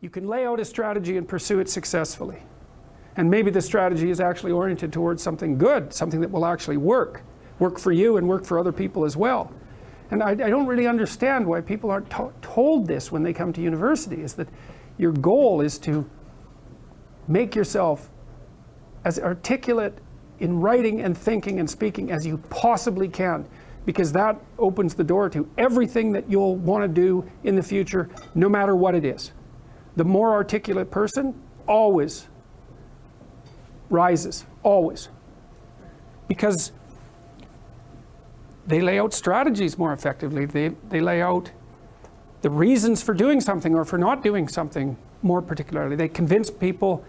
You can lay out a strategy and pursue it successfully. And maybe the strategy is actually oriented towards something good, something that will actually work for you and work for other people as well. And I don't really understand why people aren't told this when they come to university, is that your goal is to make yourself as articulate in writing and thinking and speaking as you possibly can, because that opens the door to everything that you'll want to do in the future, no matter what it is. The more articulate person always rises, always. Because they lay out strategies more effectively. They lay out the reasons for doing something or for not doing something more particularly. They convince people,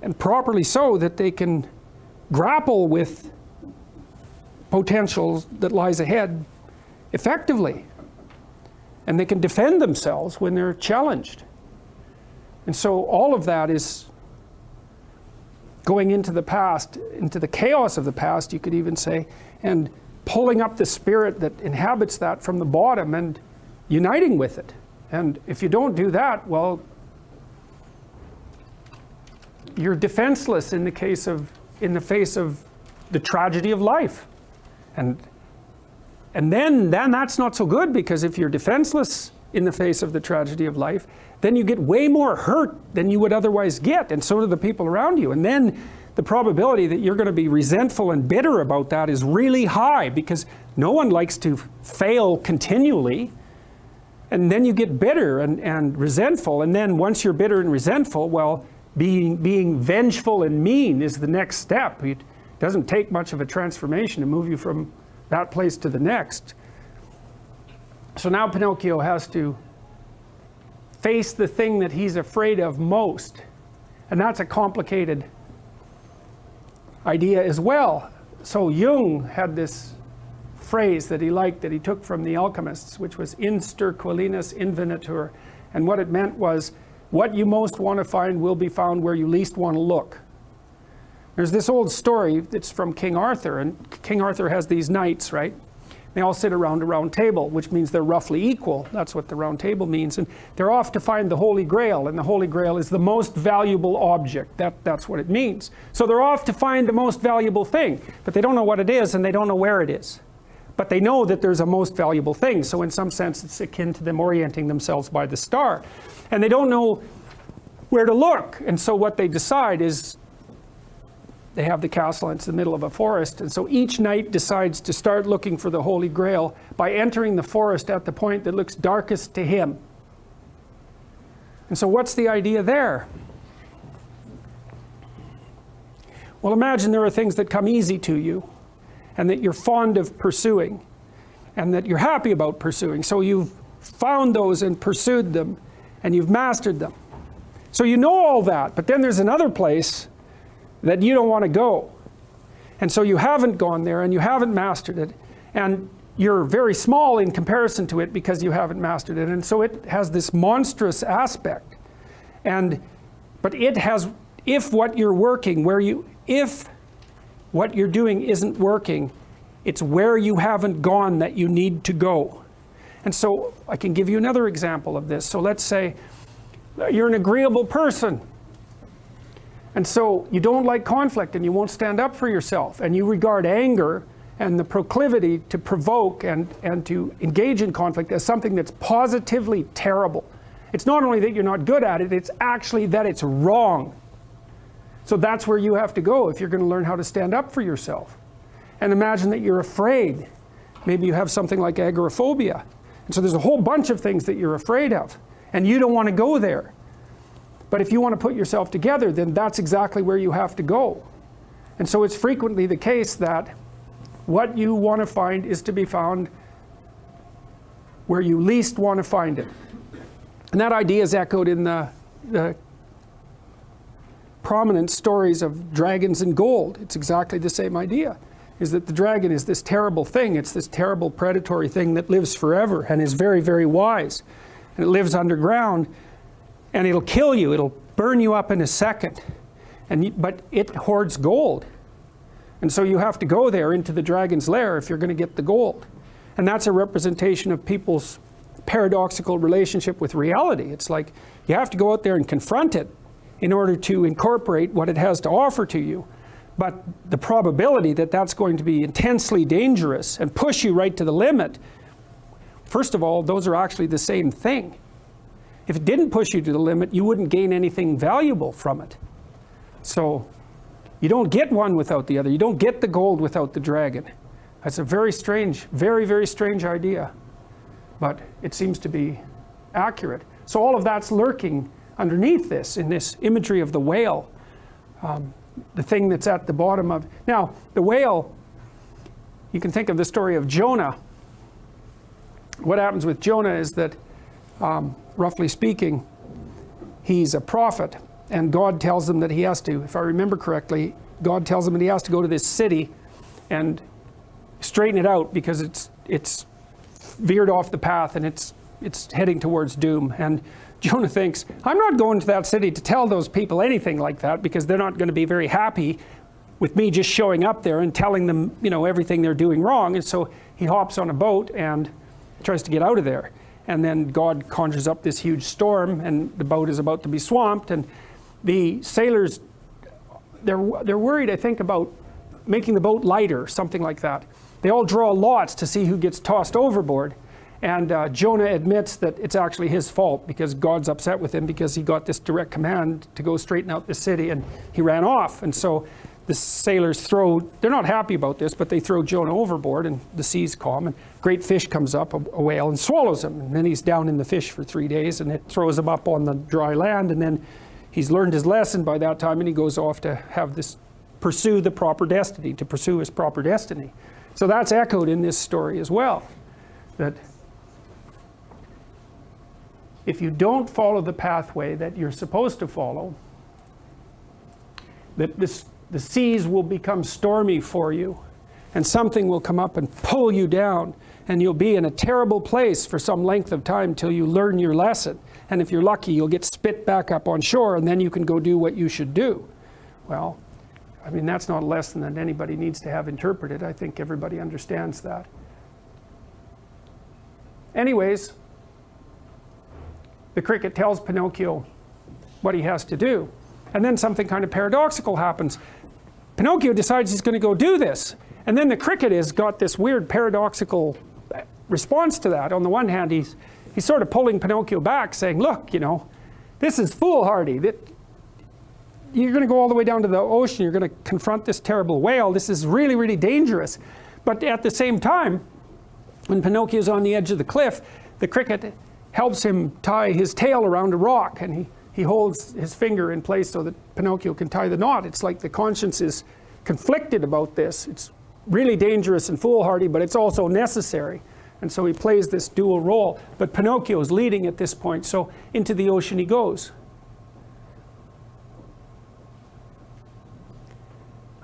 and properly so, that they can grapple with potential that lies ahead effectively. And they can defend themselves when they're challenged. And so all of that is going into the past, into the chaos of the past, you could even say, and pulling up the spirit that inhabits that from the bottom and uniting with it. And if you don't do that, well, you're defenseless in the face of the tragedy of life. And then that's not so good, because if you're defenseless in the face of the tragedy of life, then you get way more hurt than you would otherwise get, and so do the people around you. And then the probability that you're going to be resentful and bitter about that is really high, because no one likes to fail continually. And then you get bitter and resentful, and then once you're bitter and resentful, well, being vengeful and mean is the next step. It doesn't take much of a transformation to move you from that place to the next. So now Pinocchio has to face the thing that he's afraid of most. And that's a complicated idea as well. So Jung had this phrase that he liked, that he took from the alchemists, which was in sterquilinus invenitur. And what it meant was, what you most want to find will be found where you least want to look. There's this old story that's from King Arthur, and King Arthur has these knights, right? They all sit around a round table, which means they're roughly equal. That's what the round table means. And they're off to find the Holy Grail, and the Holy Grail is the most valuable object. That's what it means. So they're off to find the most valuable thing, but they don't know what it is, and they don't know where it is. But they know that there's a most valuable thing, so in some sense it's akin to them orienting themselves by the star. And they don't know where to look, and so what they decide is, they have the castle, and it's the middle of a forest, and so each knight decides to start looking for the Holy Grail by entering the forest at the point that looks darkest to him. And so what's the idea there? Well, imagine there are things that come easy to you, and that you're fond of pursuing, and that you're happy about pursuing. So you've found those and pursued them, and you've mastered them. So you know all that, but then there's another place that you don't want to go. And so you haven't gone there, and you haven't mastered it, and you're very small in comparison to it because you haven't mastered it. And so it has this monstrous aspect. But it has, if what you're working, if what you're doing isn't working, it's where you haven't gone that you need to go. And so I can give you another example of this. So let's say you're an agreeable person. And so you don't like conflict, and you won't stand up for yourself, and you regard anger and the proclivity to provoke and to engage in conflict as something that's positively terrible. It's not only that you're not good at it, it's actually that it's wrong. So that's where you have to go if you're going to learn how to stand up for yourself. And imagine that you're afraid. Maybe you have something like agoraphobia. And so there's a whole bunch of things that you're afraid of, and you don't want to go there. But if you want to put yourself together, then that's exactly where you have to go. And so it's frequently the case that what you want to find is to be found where you least want to find it. And that idea is echoed in the prominent stories of dragons and gold. It's exactly the same idea, is that the dragon is this terrible thing. It's this terrible predatory thing that lives forever and is very, very wise. And it lives underground. And it'll kill you. It'll burn you up in a second. But it hoards gold. And so you have to go there into the dragon's lair if you're going to get the gold. And that's a representation of people's paradoxical relationship with reality. It's like you have to go out there and confront it in order to incorporate what it has to offer to you. But the probability that that's going to be intensely dangerous and push you right to the limit, first of all, those are actually the same thing. If it didn't push you to the limit, you wouldn't gain anything valuable from it. So you don't get one without the other. You don't get the gold without the dragon. That's a very strange, very, very strange idea. But it seems to be accurate. So all of that's lurking underneath this, in this imagery of the whale. The thing that's at the bottom of... Now, the whale, you can think of the story of Jonah. What happens with Jonah is that, roughly speaking, he's a prophet, and God tells him that he has to, if I remember correctly, God tells him that he has to go to this city and straighten it out because it's veered off the path and it's heading towards doom. And Jonah thinks, I'm not going to that city to tell those people anything like that because they're not going to be very happy with me just showing up there and telling them, you know, everything they're doing wrong. And so he hops on a boat and tries to get out of there. And then God conjures up this huge storm and the boat is about to be swamped. And the sailors, they're worried, I think, about making the boat lighter, something like that. They all draw lots to see who gets tossed overboard. And Jonah admits that it's actually his fault because God's upset with him because he got this direct command to go straighten out the city and he ran off. And so the sailors they're not happy about this, but they throw Jonah overboard and the sea's calm and a great fish comes up, a whale, and swallows him. And then he's down in the fish for 3 days and it throws him up on the dry land. And then he's learned his lesson by that time and he goes off to pursue the proper destiny, to pursue his proper destiny. So that's echoed in this story as well. That if you don't follow the pathway that you're supposed to follow, that the seas will become stormy for you and something will come up and pull you down and you'll be in a terrible place for some length of time till you learn your lesson. And if you're lucky, you'll get spit back up on shore and then you can go do what you should do. Well, I mean, that's not a lesson that anybody needs to have interpreted. I think everybody understands that. Anyways, the cricket tells Pinocchio what he has to do. And then something kind of paradoxical happens. Pinocchio decides he's going to go do this. And then the cricket has got this weird paradoxical response to that. On the one hand, he's sort of pulling Pinocchio back, saying, look, you know, this is foolhardy. You're going to go all the way down to the ocean. You're going to confront this terrible whale. This is really, really dangerous. But at the same time, when Pinocchio's on the edge of the cliff, the cricket helps him tie his tail around a rock, and he holds his finger in place so that Pinocchio can tie the knot. It's like the conscience is conflicted about this. It's really dangerous and foolhardy, but it's also necessary. And so he plays this dual role. But Pinocchio is leading at this point, so into the ocean he goes.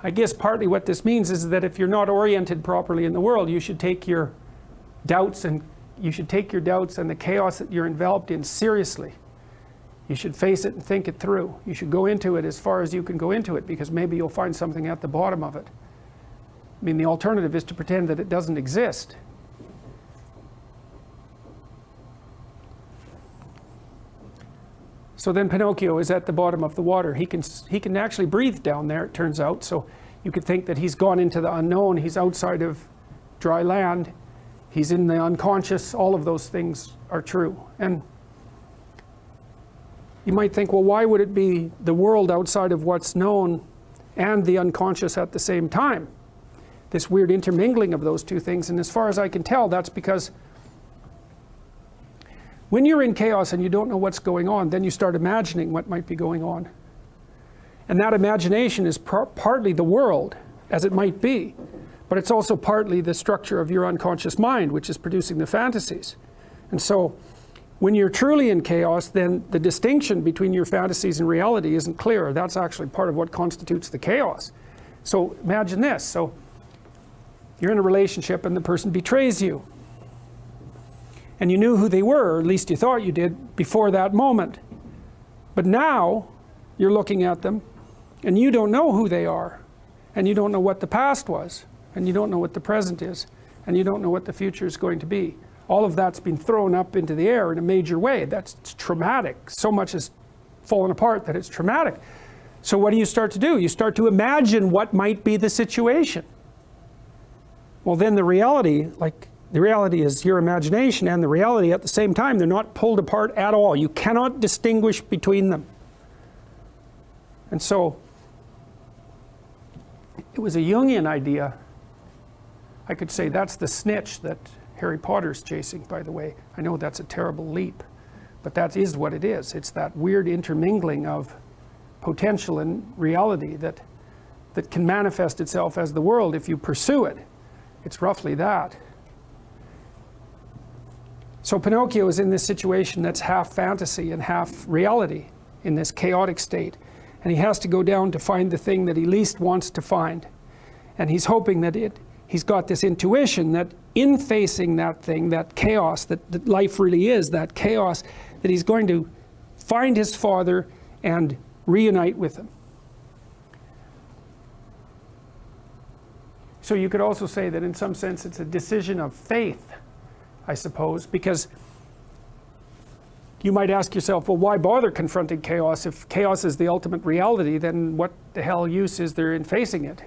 I guess partly what this means is that if you're not oriented properly in the world, you should take your doubts and the chaos that you're enveloped in seriously. You should face it and think it through. You should go into it as far as you can go into it because maybe you'll find something at the bottom of it. I mean, the alternative is to pretend that it doesn't exist. So then Pinocchio is at the bottom of the water. He can actually breathe down there, it turns out. So you could think that he's gone into the unknown. He's outside of dry land. He's in the unconscious. All of those things are true. And you might think, well, why would it be the world outside of what's known and the unconscious at the same time? This weird intermingling of those two things. And as far as I can tell, that's because when you're in chaos and you don't know what's going on, then you start imagining what might be going on. And that imagination is partly the world, as it might be, but it's also partly the structure of your unconscious mind, which is producing the fantasies. And so when you're truly in chaos, then the distinction between your fantasies and reality isn't clear. That's actually part of what constitutes the chaos. So imagine this. So you're in a relationship and the person betrays you. And you knew who they were, or at least you thought you did, before that moment. But now you're looking at them and you don't know who they are. And you don't know what the past was. And you don't know what the present is. And you don't know what the future is going to be. All of that's been thrown up into the air in a major way. That's traumatic. So much has fallen apart that it's traumatic. So what do you start to do? You start to imagine what might be the situation. Well, then the reality is your imagination and the reality at the same time. They're not pulled apart at all. You cannot distinguish between them. And so it was a Jungian idea. I could say that's the snitch that Harry Potter's chasing, by the way. I know that's a terrible leap, but that is what it is. It's that weird intermingling of potential and reality that can manifest itself as the world if you pursue it. It's roughly that. So Pinocchio is in this situation that's half fantasy and half reality, in this chaotic state. And he has to go down to find the thing that he least wants to find. And he's hoping that he's got this intuition that in facing that thing, that chaos, that life really is, that chaos, that he's going to find his father and reunite with him. So you could also say that in some sense it's a decision of faith, I suppose, because you might ask yourself, well, why bother confronting chaos? If chaos is the ultimate reality, then what the hell use is there in facing it?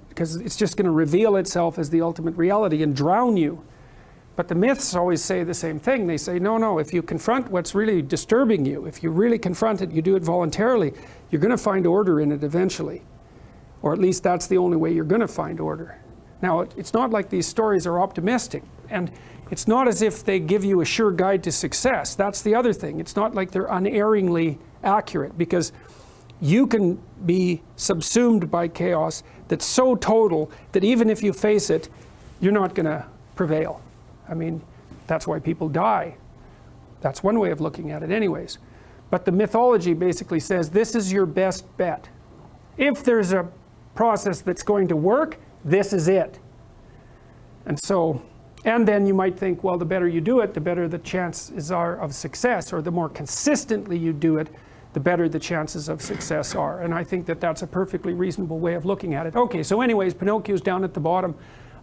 Because it's just going to reveal itself as the ultimate reality and drown you. But the myths always say the same thing. They say, no, if you confront what's really disturbing you, if you really confront it, you do it voluntarily, you're going to find order in it eventually. Or at least that's the only way you're going to find order. Now, it's not like these stories are optimistic. And it's not as if they give you a sure guide to success. That's the other thing. It's not like they're unerringly accurate, because you can be subsumed by chaos that's so total that even if you face it, you're not going to prevail. I mean, that's why people die. That's one way of looking at it anyways. But the mythology basically says this is your best bet. If there's a process that's going to work, this is it. And then you might think, well, the better you do it, the better the chances are of success, or the more consistently you do it, the better the chances of success are. And I think that that's a perfectly reasonable way of looking at it. Okay, so anyways, Pinocchio's down at the bottom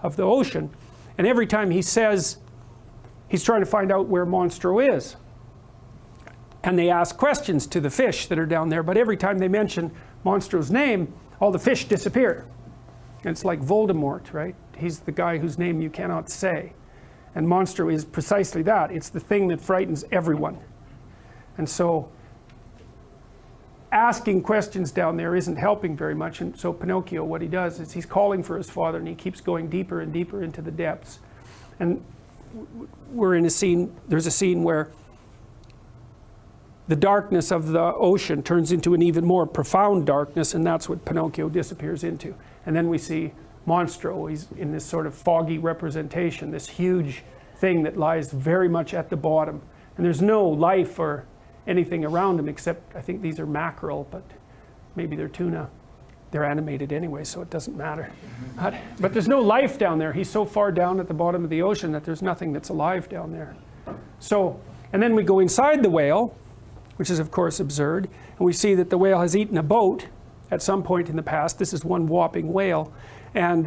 of the ocean, and every time he says he's trying to find out where Monstro is, and they ask questions to the fish that are down there, but every time they mention Monstro's name, all the fish disappear. And it's like Voldemort, right? He's the guy whose name you cannot say. And Monstro is precisely that. It's the thing that frightens everyone. And so asking questions down there isn't helping very much. And so Pinocchio, what he does is he's calling for his father, and he keeps going deeper and deeper into the depths. And we're in a scene, there's a scene where the darkness of the ocean turns into an even more profound darkness, and that's what Pinocchio disappears into. And then we see Monstro. He's in this sort of foggy representation, this huge thing that lies very much at the bottom. And there's no life or anything around him except, I think these are mackerel, but maybe they're tuna. They're animated anyway, so it doesn't matter. But there's no life down there. He's so far down at the bottom of the ocean that there's nothing that's alive down there. So, and then we go inside the whale, which is of course absurd, and we see that the whale has eaten a boat at some point in the past. This is one whopping whale. And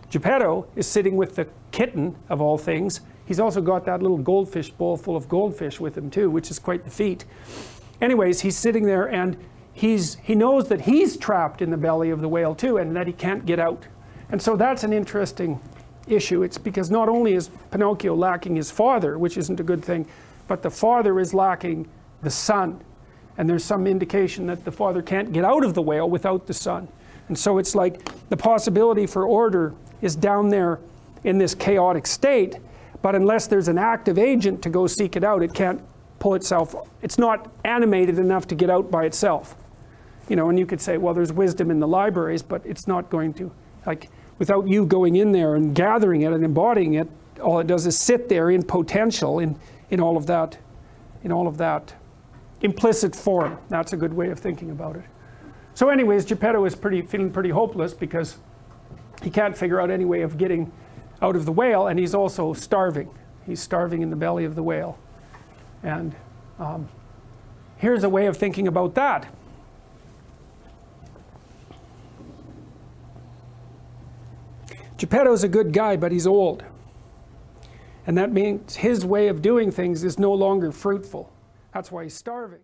Geppetto is sitting with the kitten, of all things. He's also got that little goldfish bowl full of goldfish with him too, which is quite the feat. Anyways, he's sitting there, and he knows that he's trapped in the belly of the whale too, and that he can't get out. And so that's an interesting issue. It's because not only is Pinocchio lacking his father, which isn't a good thing, but the father is lacking the son. And there's some indication that the father can't get out of the whale without the son. And so it's like the possibility for order is down there in this chaotic state, but unless there's an active agent to go seek it out, it can't pull itself. It's not animated enough to get out by itself. You know, and you could say, well, there's wisdom in the libraries, but it's not going to, like, without you going in there and gathering it and embodying it, all it does is sit there in potential, in all of that implicit form. That's a good way of thinking about it. So anyways, Geppetto is feeling pretty hopeless because he can't figure out any way of getting out of the whale, and he's also starving. He's starving in the belly of the whale. And here's a way of thinking about that. Geppetto's a good guy, but he's old. And that means his way of doing things is no longer fruitful. That's why he's starving.